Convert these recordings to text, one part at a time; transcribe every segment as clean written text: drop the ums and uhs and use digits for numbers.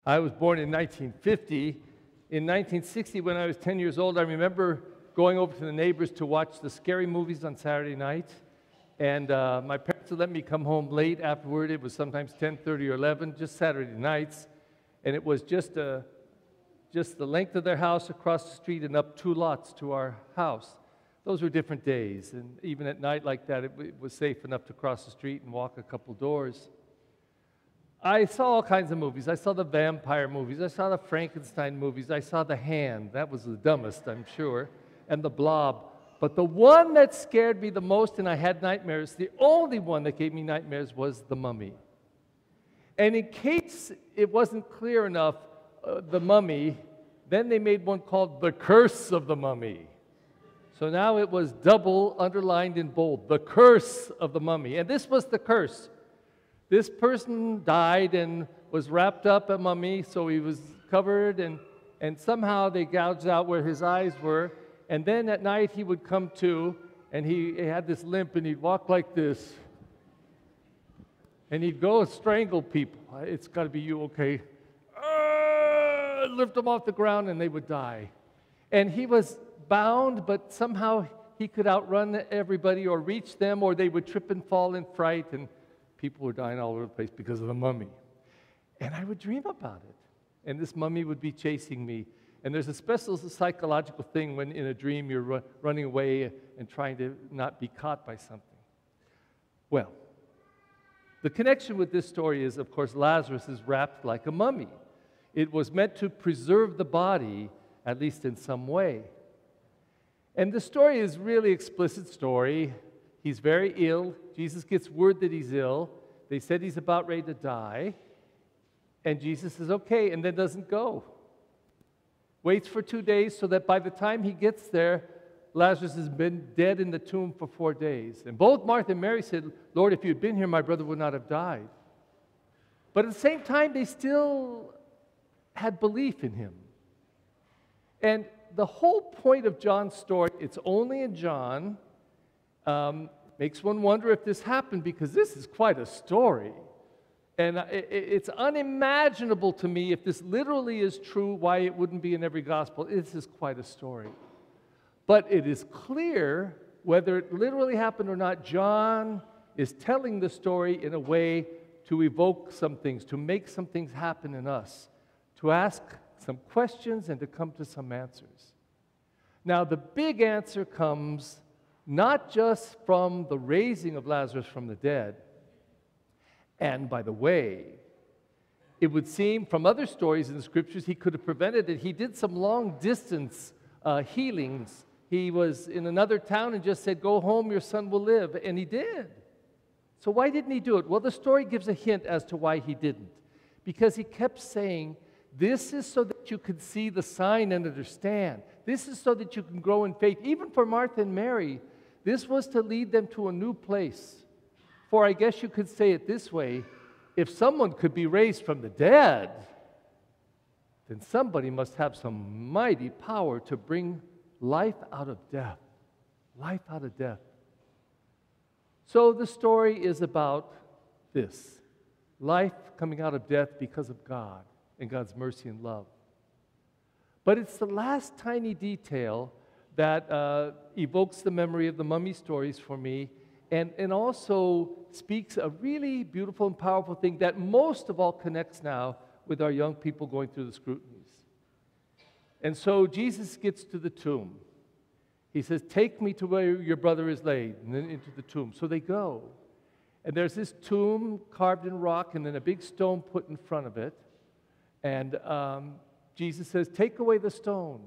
I was born in 1950. In 1960, when I was 10 years old, I remember going over to the neighbors to watch the scary movies on Saturday night. And my parents would let me come home late afterward. It was sometimes 10:30 or 11, just Saturday nights. And it was just the length of their house across the street and up 2 lots to our house. Those were different days. And even at night like that, it was safe enough to cross the street and walk a couple doors. I saw all kinds of movies. I saw the vampire movies. I saw the Frankenstein movies. I saw The Hand. That was the dumbest, I'm sure. And The Blob. But the one that scared me the most and I had nightmares, the only one that gave me nightmares, was The Mummy. And in case it wasn't clear enough, The Mummy, then they made one called The Curse of the Mummy. So now it was double underlined in bold, The Curse of the Mummy. And this was the curse. This person died and was wrapped up a mummy, so he was covered, and somehow they gouged out where his eyes were. And then at night he would come to, and he had this limp, and he'd walk like this. And he'd go and strangle people. It's got to be you, okay? Lift them off the ground, and they would die. And he was bound, but somehow he could outrun everybody or reach them, or they would trip and fall in fright, and people were dying all over the place because of the mummy. And I would dream about it. And this mummy would be chasing me. And there's a special psychological thing when in a dream you're running away and trying to not be caught by something. Well, the connection with this story is, of course, Lazarus is wrapped like a mummy. It was meant to preserve the body, at least in some way. And the story is really explicit story. He's very ill. Jesus gets word that he's ill. They said he's about ready to die. And Jesus says, okay, and then doesn't go. Waits for 2 days so that by the time he gets there, Lazarus has been dead in the tomb for 4 days. And both Martha and Mary said, Lord, if you'd been here, my brother would not have died. But at the same time, they still had belief in him. And the whole point of John's story, it's only in John, makes one wonder if this happened, because this is quite a story. And it's unimaginable to me, if this literally is true, why it wouldn't be in every gospel. This is quite a story. But it is clear, whether it literally happened or not, John is telling the story in a way to evoke some things, to make some things happen in us, to ask some questions and to come to some answers. Now, the big answer comes not just from the raising of Lazarus from the dead. And by the way, it would seem from other stories in the scriptures he could have prevented it. He did some long distance healings. He was in another town and just said, go home, your son will live. And he did. So why didn't he do it? Well, the story gives a hint as to why he didn't. Because he kept saying, this is so that you could see the sign and understand. This is so that you can grow in faith. Even for Martha and Mary, this was to lead them to a new place. For I guess you could say it this way, if someone could be raised from the dead, then somebody must have some mighty power to bring life out of death. Life out of death. So the story is about this. Life coming out of death because of God and God's mercy and love. But it's the last tiny detail that evokes the memory of the mummy stories for me, and also speaks a really beautiful and powerful thing that most of all connects now with our young people going through the scrutinies. And so Jesus gets to the tomb. He says, take me to where your brother is laid, and then into the tomb. So they go. And there's this tomb carved in rock, and then a big stone put in front of it. And Jesus says, take away the stone.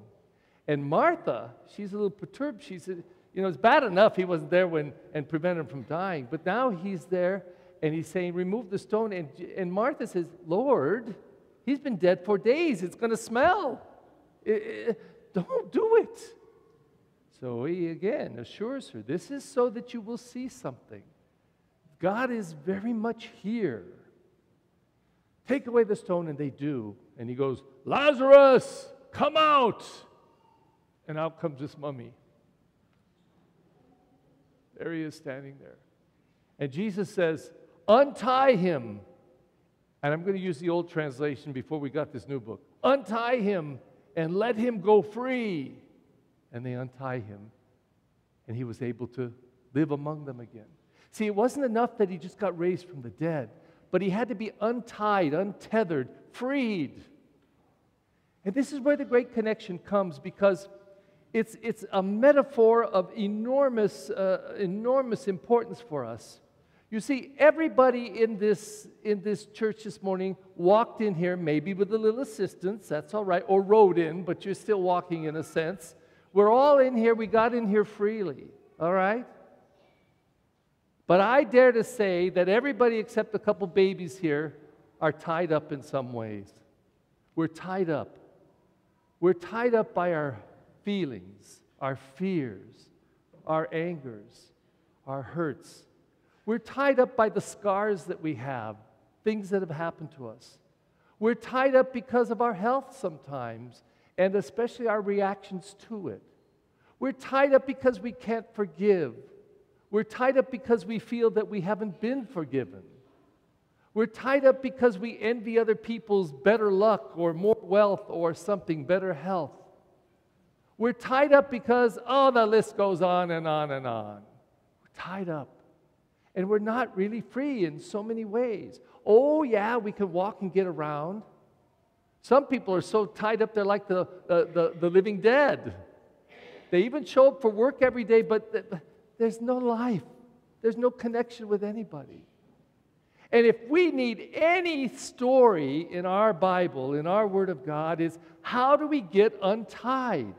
And Martha, she's a little perturbed. She said, you know, it's bad enough he wasn't there and prevented him from dying. But now he's there, and he's saying, remove the stone. And Martha says, Lord, he's been dead 4 days. It's going to smell. Don't do it. So he again assures her, this is so that you will see something. God is very much here. Take away the stone, and they do. And he goes, Lazarus, come out. And out comes this mummy. There he is standing there. And Jesus says, untie him And I'm going to use the old translation before we got this new book. Untie him and let him go free. And they untie him, and he was able to live among them again. See, it wasn't enough that he just got raised from the dead, but he had to be untied, untethered, freed. And this is where the great connection comes, because it's a metaphor of enormous importance for us. You see, everybody in this church this morning walked in here, maybe with a little assistance, that's all right, or rode in, but you're still walking in a sense. We're all in here, we got in here freely, all right? But I dare to say that everybody except a couple babies here are tied up in some ways. We're tied up. We're tied up by our feelings, our fears, our angers, our hurts. We're tied up by the scars that we have, things that have happened to us. We're tied up because of our health sometimes, and especially our reactions to it. We're tied up because we can't forgive. We're tied up because we feel that we haven't been forgiven. We're tied up because we envy other people's better luck or more wealth or something, better health. We're tied up because, the list goes on and on and on. We're tied up. And we're not really free in so many ways. Oh, yeah, we can walk and get around. Some people are so tied up, they're like the living dead. They even show up for work every day, but there's no life. There's no connection with anybody. And if we need any story in our Bible, in our Word of God, is how do we get untied?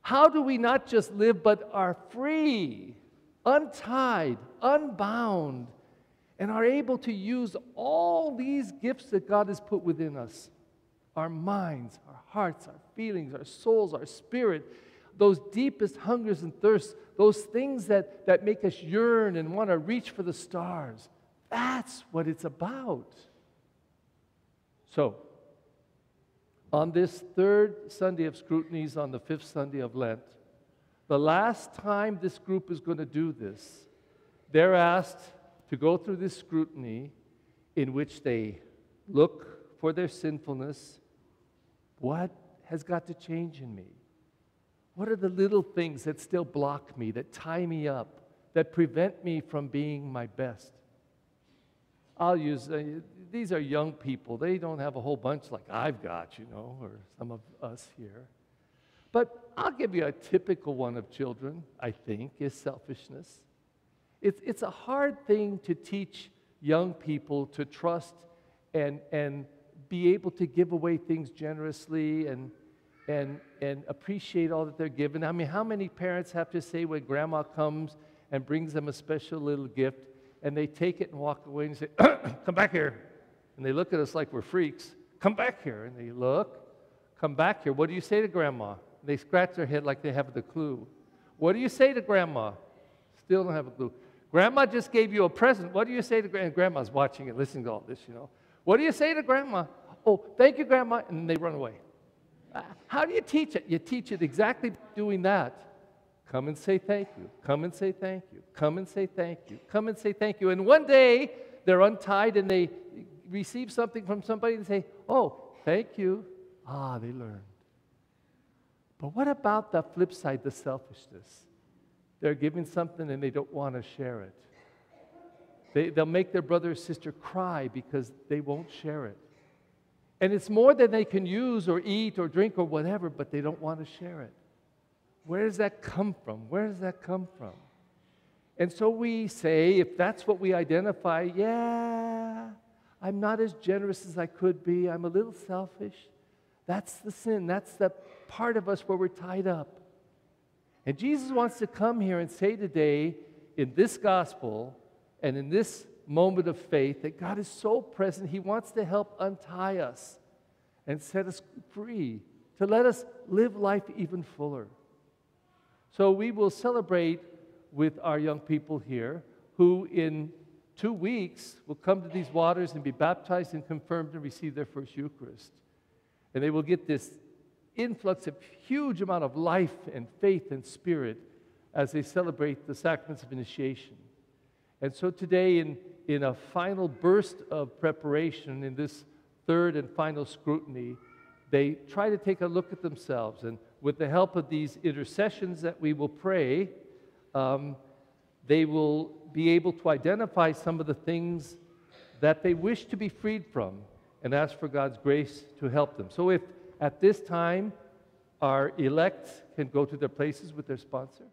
How do we not just live, but are free, untied, unbound, and are able to use all these gifts that God has put within us? Our minds, our hearts, our feelings, our souls, our spirit, those deepest hungers and thirsts, those things that make us yearn and want to reach for the stars. That's what it's about. So, on this third Sunday of Scrutinies, on the fifth Sunday of Lent, the last time this group is going to do this, they're asked to go through this scrutiny in which they look for their sinfulness. What has got to change in me? What are the little things that still block me, that tie me up, that prevent me from being my best? I'll use, these are young people. They don't have a whole bunch like I've got, or some of us here. But I'll give you a typical one of children, I think, is selfishness. It's a hard thing to teach young people to trust and be able to give away things generously and appreciate all that they're given. I mean, how many parents have to say when grandma comes and brings them a special little gift, and they take it and walk away and say, come back here. And they look at us like we're freaks. Come back here. And they look, come back here. What do you say to grandma? They scratch their head like they have the clue. What do you say to grandma? Still don't have a clue. Grandma just gave you a present. What do you say to grandma? Grandma's watching it, listening to all this, What do you say to grandma? Oh, thank you, grandma. And they run away. How do you teach it? You teach it exactly by doing that. Come and say thank you. Come and say thank you. Come and say thank you. Come and say thank you. And one day, they're untied and they receive something from somebody and say, oh, thank you. They learned. But what about the flip side, the selfishness? They're given something and they don't want to share it. They'll make their brother or sister cry because they won't share it. And it's more than they can use or eat or drink or whatever, but they don't want to share it. Where does that come from? Where does that come from? And so we say, if that's what we identify, yeah, I'm not as generous as I could be. I'm a little selfish. That's the sin. That's the part of us where we're tied up. And Jesus wants to come here and say today, in this gospel and in this moment of faith, that God is so present, He wants to help untie us and set us free, to let us live life even fuller. So we will celebrate with our young people here, who in 2 weeks will come to these waters and be baptized and confirmed and receive their first Eucharist. And they will get this influx of huge amount of life and faith and spirit as they celebrate the sacraments of initiation. And so today, in in a final burst of preparation in this third and final scrutiny, they try to take a look at themselves. And with the help of these intercessions that we will pray, they will be able to identify some of the things that they wish to be freed from and ask for God's grace to help them. So if at this time our elects can go to their places with their sponsor.